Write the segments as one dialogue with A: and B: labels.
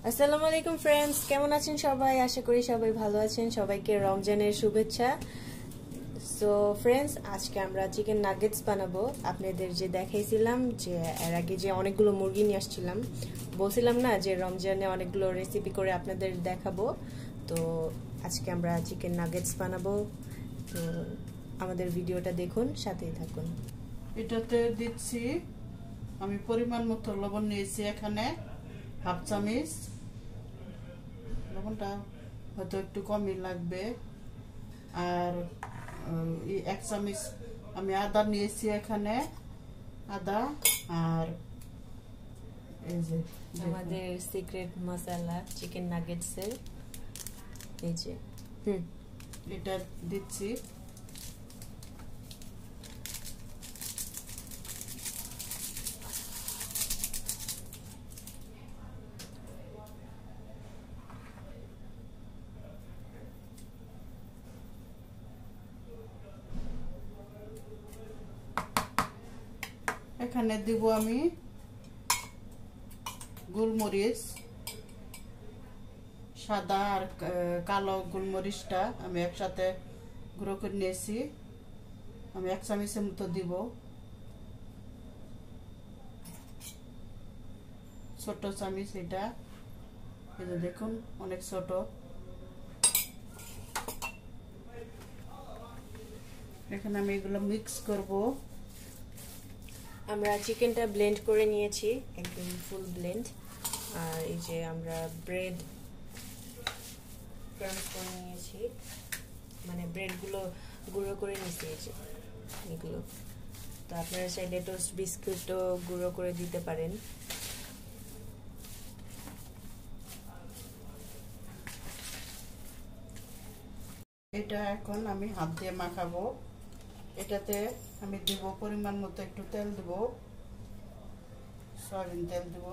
A: আসসালামু আলাইকুম ফ্রেন্ডস, কেমন আছেন সবাই? আশা করি সবাই ভালো আছেন। সবাইকে রমজানের শুভেচ্ছা। সো ফ্রেন্ডস, আজকে আমরা চিকেন নাগেটস বানাবো। আপনাদের যে দেখাইছিলাম যে এর আগে যে অনেকগুলো মুরগি নিয়ে আসছিলাম, বলছিলাম না যে রমজানে অনেকগুলো রেসিপি করে আপনাদের দেখাবো। তো আজকে আমরা চিকেন নাগেটস বানাবো। তো আমাদের ভিডিওটা দেখুন, সাথেই থাকুন।
B: এটাতে দিচ্ছি আমি পরিমাণ মতো লবণ নিয়েছি, এখানে হাফ চামচ। লবণটা হয়তো একটু কমই লাগবে। আর এক চামচ আমি আদা নিয়েছি, এখানে আদা। আর এই যে
A: আমাদের সিক্রেট মশলা চিকেন নাগেটসের এই যে
B: এটা দিচ্ছি। এখানে দিব আমি গোলমরিচ, সাদা আর কালো গোলমরিচটা আমি একসাথে গুঁড়ো করে নিয়েছি। আমি এক চামচের মতো দিব। ছোট চামচ এটা, এই যে দেখুন অনেক ছোট। এখানে আমি এগুলো মিক্স করব।
A: আমরা চিকেনটা ব্লেন্ড করে নিয়েছি, একদম ফুল ব্লেন্ড। আর এই যে আমরা ব্রেড ক্রাম্স করে নিয়েছি, মানে ব্রেডগুলো গুঁড়ো করে নিয়েছি এই যে এগুলো। তো আপনারা চাইলে টোস্ট বিস্কুটও গুঁড়ো করে দিতে পারেন।
B: এটা এখন আমি হাত দিয়ে মাখাবো। এটাতে আমি দিব পরিমাণ মতো একটু তেল দেব, সয়াবিন তেল দেব।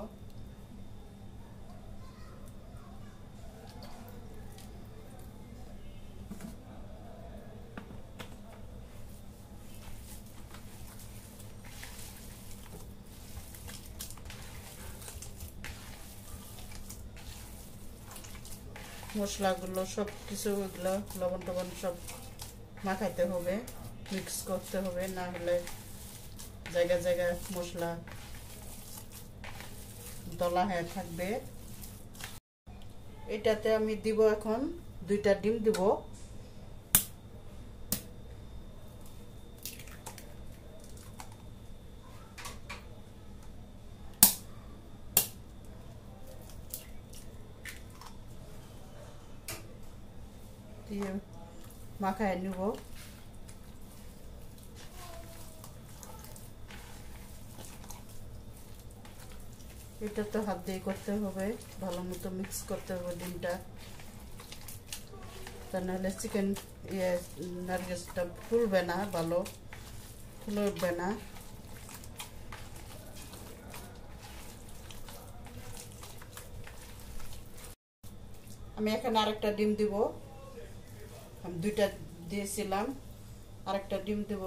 B: মশলাগুলো সব কিছু এগুলো লবণ টবণ সব মাখাইতে হবে, মিক্স করতে হবে, না হলে জায়গায় জায়গায় মশলা দলা হয়ে থাকবে। এটাতে আমি দিব এখন 2টা ডিম দিব। দিয়ে মাখায় নিব। এটা তো হাত দিয়ে করতে হবে, ভালো মতো মিক্স করতে হবে ডিমটা, তা নাহলে চিকেন নাগেটসটা ফুলবে না, ভালো ফুলে উঠবে না। আমি এখানে আরেকটা ডিম দিব। আমি 2টা দিয়েছিলাম, আরেকটা ডিম দেব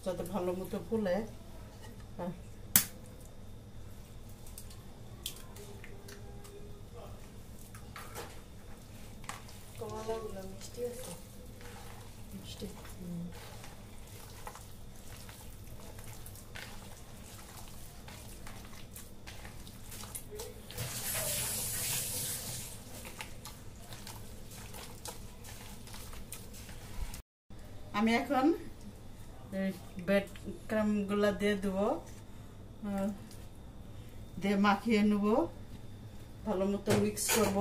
B: যাতে ভালো মতো ফুলে।
A: কমলাগুলো মিষ্টি আছে, মিষ্টি।
B: আমি এখন ব্রেড ক্রাম্বগুলা দিয়ে দেবো, দিয়ে মাখিয়ে নেব, ভালো মতো মিক্স করব।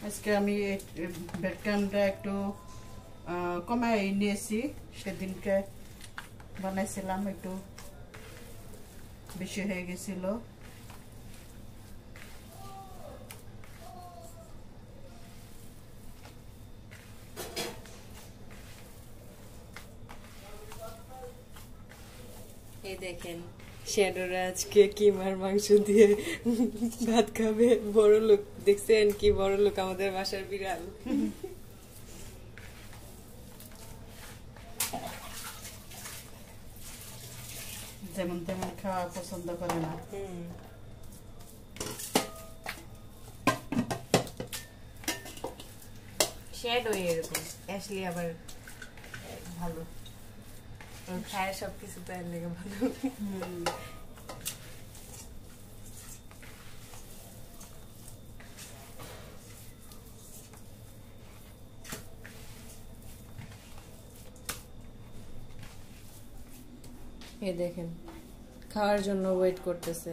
B: আজকে আমি ব্রেড ক্রাম্বটা একটু কমাই নিয়েছি, সেদিনকে বানাইছিলাম একটু বেশি হয়ে গেছিল।
A: এই দেখেন, শ্যাডোরা আজকে কিমার মাংস দিয়ে ভাত খাবে। বড় লোক দেখছেন কি বড় লোক আমাদের বাসার বিড়াল।
B: যেমন তেমন খাওয়া পছন্দ করে না।
A: শ্যাডো এরকম অ্যাশলি আবার ভালো খায় সবকিছু তাই লেগে ভালো। এই দেখেন খাওয়ার জন্য ওয়েট করতেছে।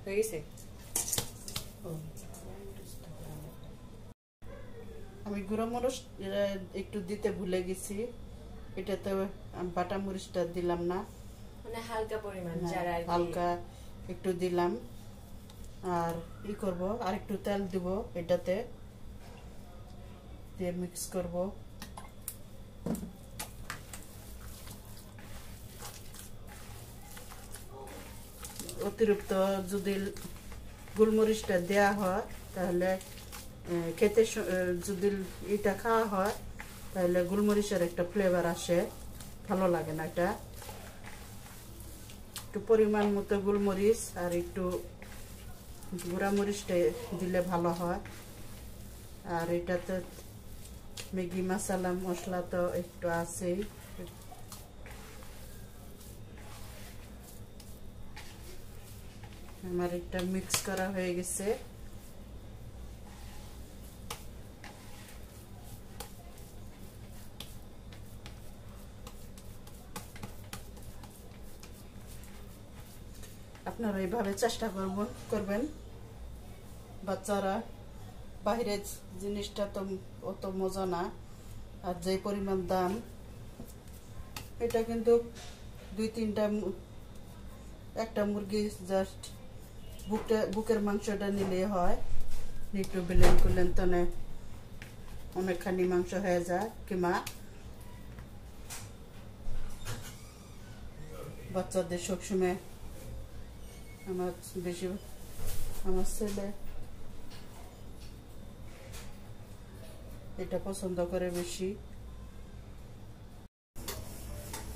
A: হয়ে গেছে?
B: আমি গুঁড়ো মরিচ একটু দিতে ভুলে গেছি, এটাতে বাটা মরিচটা দিলাম না,
A: মানে হালকা পরিমাণ, যারা
B: হালকা একটু দিলাম। আর ই করব, আর একটু তেল দিব এটাতে দিয়ে মিক্স করব। অতিরিক্ত যদি গোলমরিচটা দেয়া হয় তাহলে খেতে, যদি এটা খাওয়া হয় তাহলে গোলমরিচের একটা ফ্লেভার আসে, ভালো লাগে না। এটা একটু পরিমাণ মতো গোলমরিচ আর একটু গুঁড়া মরিচটা দিলে ভালো হয়। আর এটাতে ম্যাগি মশলা মশলা তো একটু আছেই। আমার এটা মিক্স করা হয়ে গেছে। আপনারা এইভাবে চেষ্টা করবেন। বাচ্চারা বাইরের জিনিসটা তো অত মজা না, আর যে পরিমাণ দাম, এটা কিন্তু 2-3টা একটা মুরগি জাস্ট বুকের মাংসটা নিলে হয়, একটু বিলেন করলেন তো অনেকখানি মাংস হয়ে যায়। কিংবা বাচ্চাদের সবসময় আমার ছেলে এটা পছন্দ করে বেশি।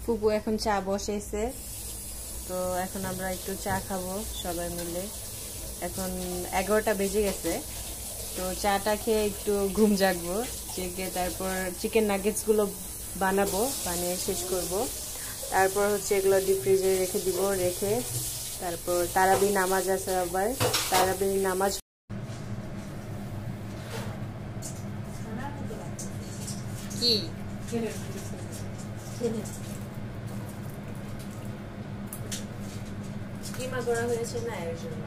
A: ফুপু এখন চা বসেছে, তো এখন আমরা একটু চা খাবো সবাই মিলে। এখন 11টা বেজে গেছে, তো চাটা খেয়ে একটু ঘুম জাগবো, জেগে তারপর চিকেন নাগেটস গুলো বানাবো, বানিয়ে শেষ করব। তারপর হচ্ছে এগুলো ডিপ ফ্রিজে রেখে দিব, রেখে তারপর তারাবি নামাজ আছে, আবার তারাবি নামাজ কি স্কিমা করা হয়েছে না, এর জন্য।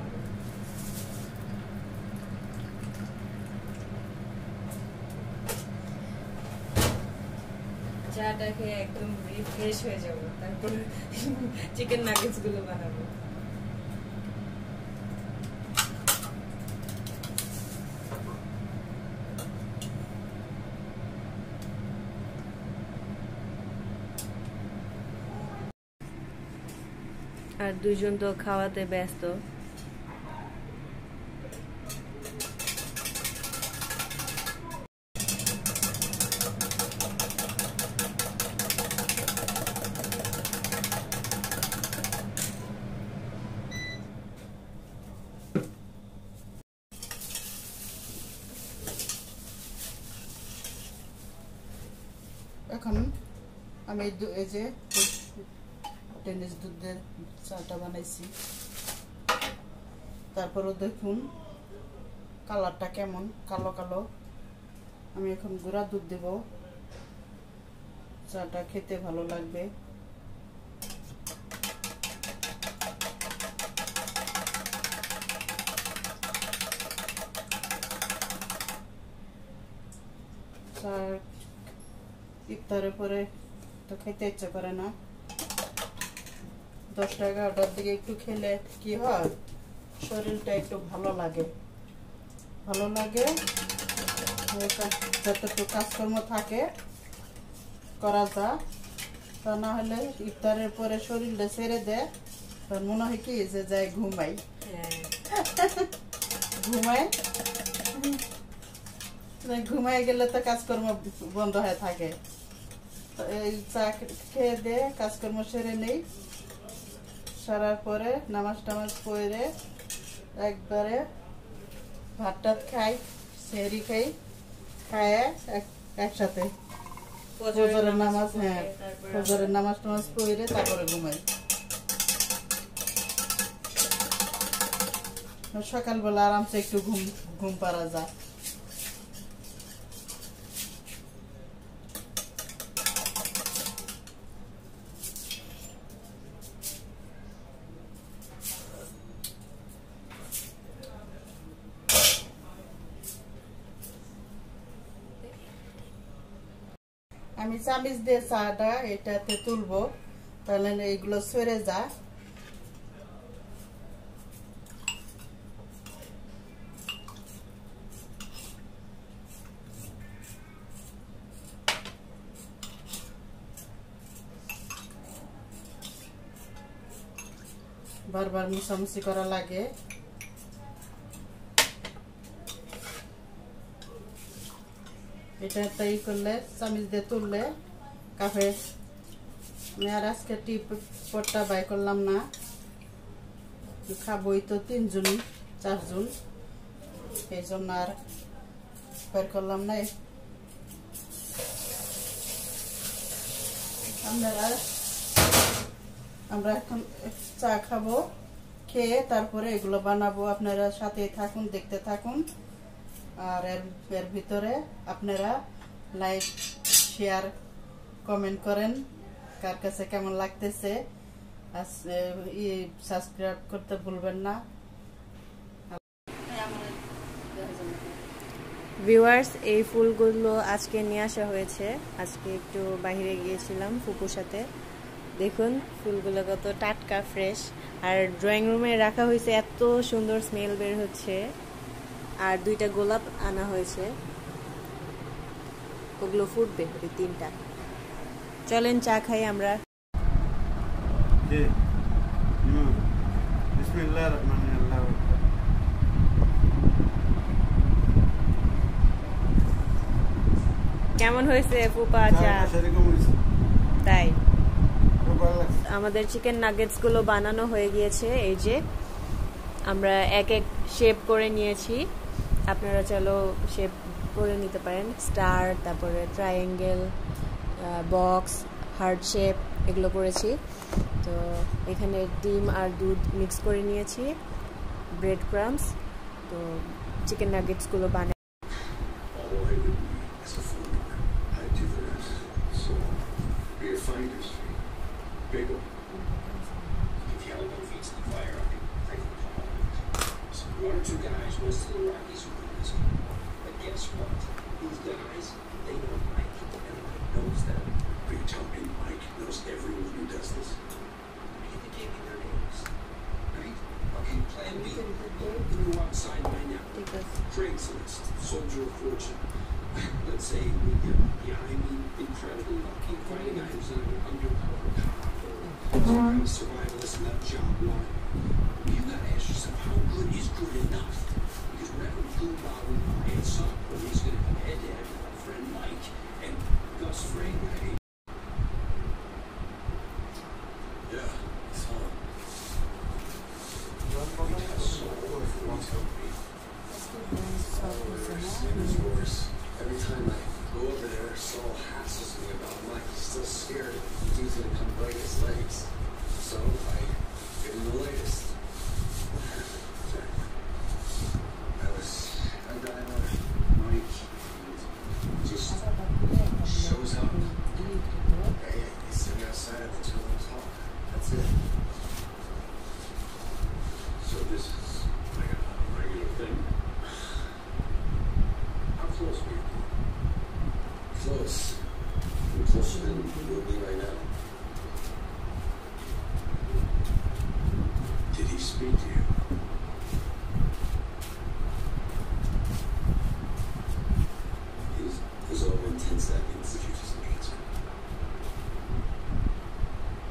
A: চাটা খেয়ে একদম রিফ্রেশ হয়ে যাবো, তারপর চিকেন নাগেটস গুলো বানাবো। আর দুইজন তো খাওয়াতে ব্যস্ত।
B: এখন আমি এই যে টেনিস দুধের চাটা বানাইছি, তারপরও দেখুন কালারটা কেমন, কালো কালো। আমি এখন গুঁড়া দুধ দেব, চাটা খেতে ভালো লাগবে। ইফতারের পরে তো খেতে ইচ্ছা করে না, 10টা-11টার দিকে একটু খেলে কি হয়, শরীরটা একটু ভালো লাগে। যতটুকু কাজকর্ম থাকে করা যায়, তা না হলে ইফতারের পরে শরীরটা ছেড়ে দেয়, তখন মনে হয় কি যে যাই ঘুমাই। ঘুমাই গেলে তো কাজকর্ম বন্ধ হয়ে থাকে। এই চা খেয়ে দিয়ে কাজকর্ম সেরে নেই, সারার পরে নামাজ টামাজ পড়ে একবারে ভাত টাত খাই, সেহরি খাই, খায় একসাথে ফজরের নামাজ, হ্যাঁ ফজরের নামাজ টামাজ পড়ে তারপরে ঘুমাই। সকালবেলা আরামসে একটু ঘুম পারা যায়। আমি চামিচ দিয়ে চাটা এটাতে তুলবো, তাহলে এইগুলো সরে যায়। বারবার মিশামিশি করা লাগে। এটা তাই করলে চামিচ দিয়ে তুললে কাফে। আমি আর আজকে টিপ পটটা বাই করলাম না, খাবই তো 3 জন 4 জন, এই জন্য আর বের করলাম না। আমরা এখন চা খাবো, খেয়ে তারপরে এগুলো বানাবো। আপনারা সাথে থাকুন, দেখতে থাকুন। আর এর ভিতরে আপনারা লাইক, শেয়ার, কমেন্ট করেন কার কাছে কেমন লাগতেছে, সাবস্ক্রাইব করতে ভুলবেন না।
A: ভিউয়ার্স, এই ফুলগুলো আজকে নিয়ে আসা হয়েছে। আজকে একটু বাইরে গিয়েছিলাম ফুপুর সাথে। দেখুন ফুলগুলো কত টাটকা, ফ্রেশ। আর ড্রয়িং রুমে রাখা হয়েছে, এত সুন্দর স্মেল বের হচ্ছে। আর 2টা গোলাপ আনা হয়েছে, ওগুলো ফুটবে ওই 3টা। চলেন চা খাই আমরা। কেমন হয়েছে ফুপা চা? তাই আমাদের চিকেন নাগেটস গুলো বানানো হয়ে গিয়েছে। এই যে আমরা এক এক শেপ করে নিয়েছি, আপনারা চলো শেপ করে নিতে পারেন। স্টার, তারপরে ট্রায়াঙ্গেল, বক্স, হার্ট শেপ, এগুলো করেছি। তো এখানে ডিম আর দুধ মিক্স করে নিয়েছি, ব্রেড ক্রাম্স। তো চিকেন নাগেটস গুলো বানাই।
C: One or two guys went to the Rockies with this. But guess what? These guys, they know Mike, and Mike knows them.
D: Are you telling me Mike knows everyone who does this?
C: He even gave me their names. Right? Okay, plan B. You walk sign right now. Craigslist, Soldier of Fortune. Let's say we get behind me incredibly lucky finding items in an undercover cop or some survivalist nut job one. You gotta ask yourself, how good is good enough? Because whenever Goomba would buy it up, or he's gonna come head to head with my friend Mike and Gus Fring, right?
D: Yeah, I saw him. Every time I go over there, Saul hassles me about Mike. He's still scared. He's gonna come break his legs. So I give him the latest. Mike just shows up. Hey, he's sitting outside at the 2 o'clock. That's it.
C: So this is like a regular thing? How close were you?
D: Close. I'm closer than you'll be right now.
C: Did he speak to you?
D: It was over in 10 seconds.
C: Did you just answer?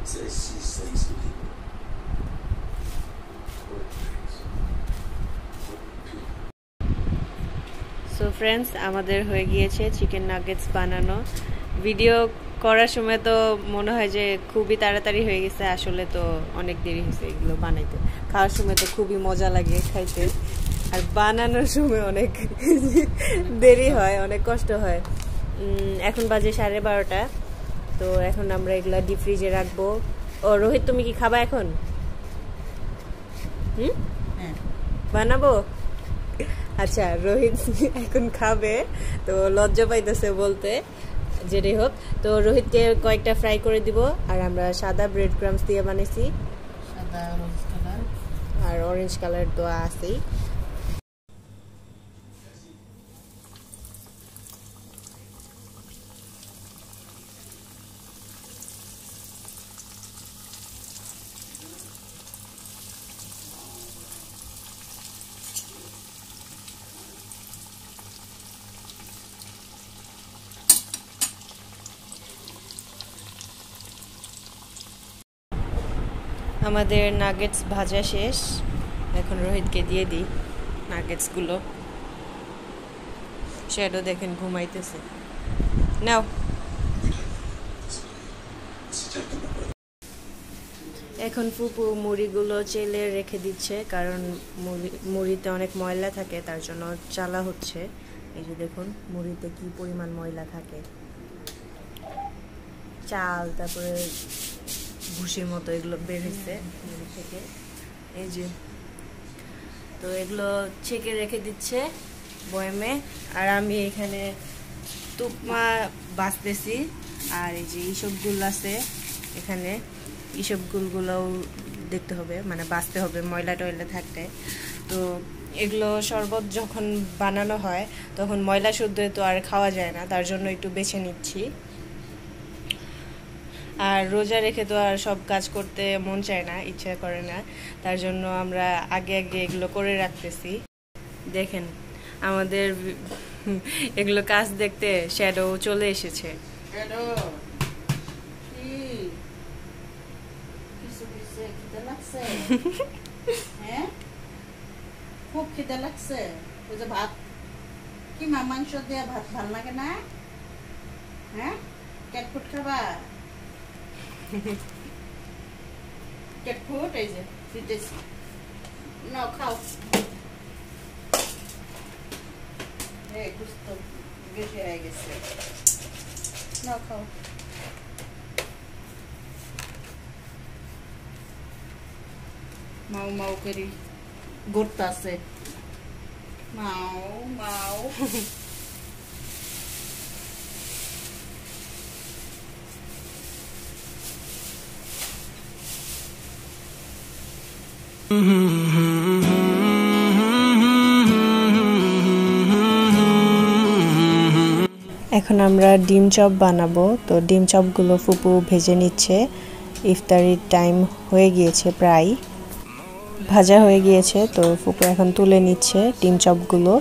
D: He said he slays some people.
C: What things? What people?
A: So friends, আমাদের হয়ে গিয়েছে chicken nuggets বানানো। Video করার সময় তো মনে হয় যে খুবই তাড়াতাড়ি হয়ে গেছে, আসলে তো অনেক দেরি হয়েছে এগুলো বানাইতে। খাওয়ার সময় তো খুবই মজা লাগে খাইতে, আর বানানোর সময় অনেক দেরি হয়, অনেক কষ্ট হয়। এখন বাজে 12:30, তো এখন আমরা এগুলা ডিপ ফ্রিজে রাখবো। ও রোহিত, তুমি কি খাবা এখন? বানাবো? আচ্ছা, রোহিত এখন খাবে, তো লজ্জা পাইতেছে বলতে, যেটাই হোক। তো রোহিতকে কয়েকটা ফ্রাই করে দিব, আর আমরা সাদা ব্রেড ক্রামস দিয়ে বানাইছি,
B: সাদা অরেঞ্জ কালার,
A: আর অরেঞ্জ কালার তো আছেই। আমাদের নাগেটস ভাজা শেষ, এখন রোহিতকে দিয়ে দিই নাগেটসগুলো। শ্যাডো দেখেন ঘুমাইতেছে। নাও। এখন ফুপু মুড়িগুলো চেলে রেখে দিচ্ছে, কারণ মুড়িতে অনেক ময়লা থাকে, তার জন্য চালা হচ্ছে। এই যে দেখুন মুড়িতে কি পরিমাণ ময়লা থাকে, চাল তারপরে ভুসির মতো এগুলো বের হয়েছে মুড়ি থেকে। এই যে, তো এগুলো ছেঁকে রেখে দিচ্ছে বয়মে, আর আমি এখানে তুপমা বাছতেছি। আর এই যে এইসব গুল আছে এখানে, এইসব গুলগুলোও দেখতে হবে, মানে বাছতে হবে ময়লা টয়লা থাকতে। তো এগুলো শরবত যখন বানানো হয় তখন ময়লা শুদ্ধ তো আর খাওয়া যায় না, তার জন্য একটু বেছে নিচ্ছি। আর রোজা রেখে তো আর সব কাজ করতে মন চায় না, ইচ্ছা করে না, তার জন্য আমরা আগে আগে এগুলো করে রাখতেছি। দেখেন আমাদের এগুলো কাজ দেখতে শ্যাডো চলে এসেছে।
B: খুব খিদে লাগছে। ওই যে ভাত কি মাংস দিয়ে ভাত ভাল লাগে না? হ্যাঁ, ক্যাটফুট খাবা? ক্যাটফুট এই যে দিতেছি, নাও খাও। গুস্ত বেশি হয়ে গেছে, নাও খাও। মাও মাও করি গড়তাছে, মাও মাও।
A: এখন আমরা ডিম চপ বানাবো, তো ডিম চপগুলো ফুপু ভেজে নিচ্ছে। ইফতারির টাইম হয়ে গিয়েছে, প্রায় ভাজা হয়ে গিয়েছে, তো ফুপু এখন তুলে নিচ্ছে ডিম চপগুলো।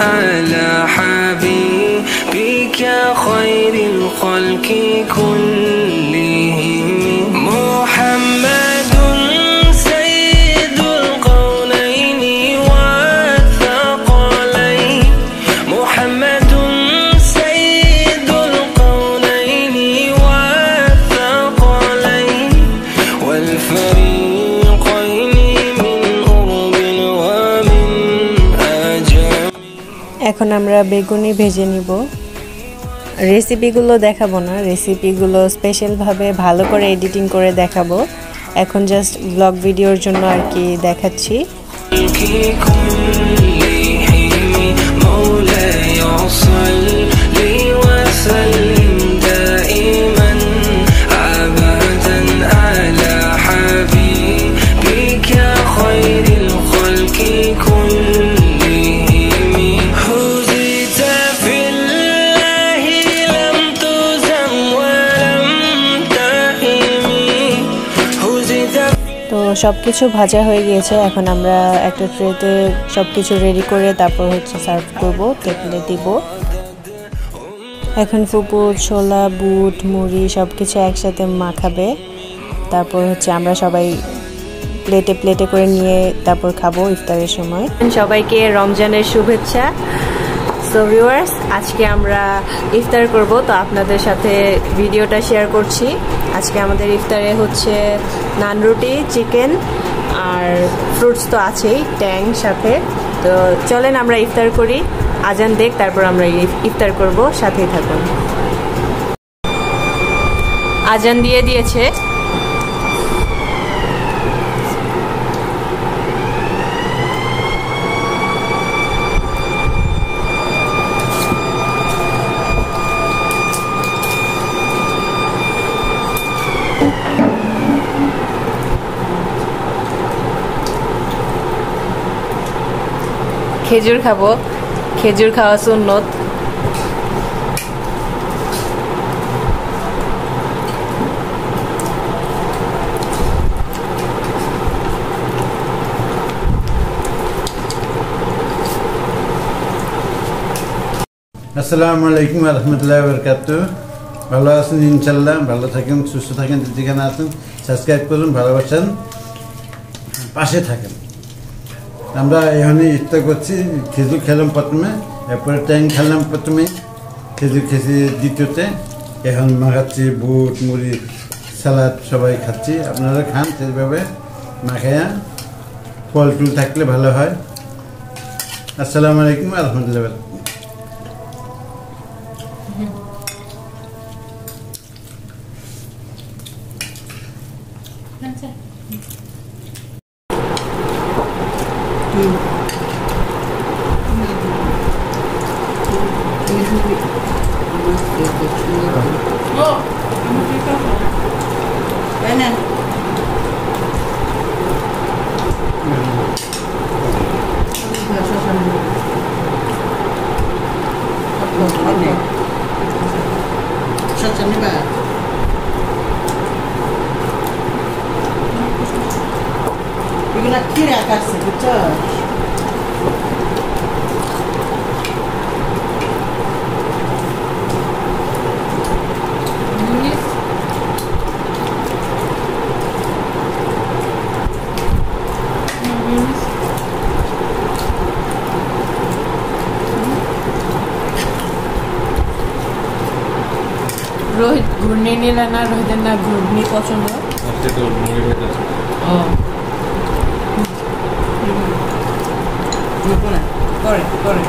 E: على حبيبك خير الخلق كلهم محمد سيد القولين والثقلين محمد سيد القولين والثقلين والفريقين من أرب ومن أجل।
A: এখন আমরা বেগুনি ভেজে নিব। রেসিপিগুলো দেখাবো না, রেসিপিগুলো স্পেশালভাবে ভালো করে এডিটিং করে দেখাবো। এখন জাস্ট ব্লগ ভিডিওর জন্য আর কি দেখাচ্ছি। তো সবকিছু ভাজা হয়ে গিয়েছে, এখন আমরা একটা ট্রেতে সবকিছু রেডি করে তারপর হচ্ছে সার্ভ করব, টেবিলে দিব। এখন ফুপু ছোলা বুট মুড়ি সব কিছু একসাথে মাখাবে, তারপর হচ্ছে আমরা সবাই প্লেটে প্লেটে করে নিয়ে তারপর খাবো ইফতারের সময়। সবাইকে রমজানের শুভেচ্ছা। সো ভিউয়ার্স, আজকে আমরা ইফতার করব, তো আপনাদের সাথে ভিডিওটা শেয়ার করছি। আজকে আমাদের ইফতারে হচ্ছে নান রুটি, চিকেন আর ফ্রুটস তো আছেই ট্যাং সাথে। তো চলেন আমরা ইফতার করি, আজান দেখ তারপর আমরা ইফতার করব, সাথেই থাকুন। আজান দিয়ে দিয়েছে। খেজুর খাবো, খেজুর খাওয়া সুন্নত।
F: আসসালামু আলাইকুম ওয়া রাহমাতুল্লাহি ওয়া বারাকাতুহু। ভালো আছেন ইনশাআল্লাহ, ভালো থাকেন, সুস্থ থাকেন, যেখানে আছেন সাবস্ক্রাইব করুন, ভালোবাসেন, পাশে থাকেন। আমরা এখানে ইফতার করছি। খেজুর খেলাম প্রথমে, এরপরে ট্যাং খেলাম প্রথমে, খেজুর খেয়েছি দ্বিতীয়তে, এখন মাখাচ্ছি বুট মুড়ি সালাদ সবাই খাচ্ছি। আপনারা খান সেইভাবে মাখাইয়া, ফল টুল থাকলে ভালো হয়। আসসালামু আলাইকুম ওয়া রাহমাতুল্লাহি ওয়া বারাকাতুহু।
B: এগুলা খিরে আকাশে বুঝছো?
A: রোহিত ঘূর্ণি নিলে না, রোহিতের না ঘূর্ণি পছন্দ।
B: করে করে